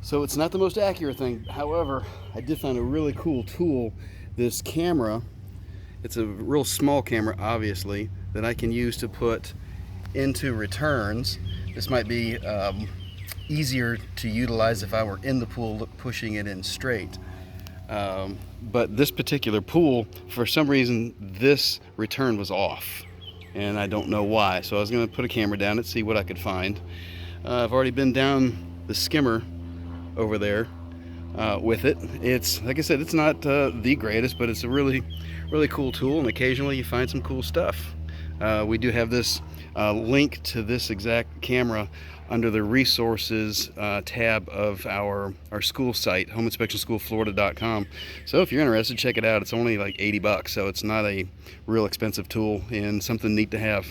So it's not the most accurate thing. However, I did find a really cool tool. This camera, it's a real small camera, obviously, that I can use to put into returns. This might be easier to utilize if I were in the pool pushing it in straight. But this particular pool, for some reason, this return was off, and I don't know why. So I was going to put a camera down and see what I could find. I've already been down the skimmer over there with it. It's, like I said, it's not the greatest, but it's a really cool tool, and occasionally you find some cool stuff. We do have this link to this exact camera under the resources tab of our school site, homeinspectionschoolflorida.com. So if you're interested, check it out. It's only like $80, so it's not a real expensive tool and something neat to have.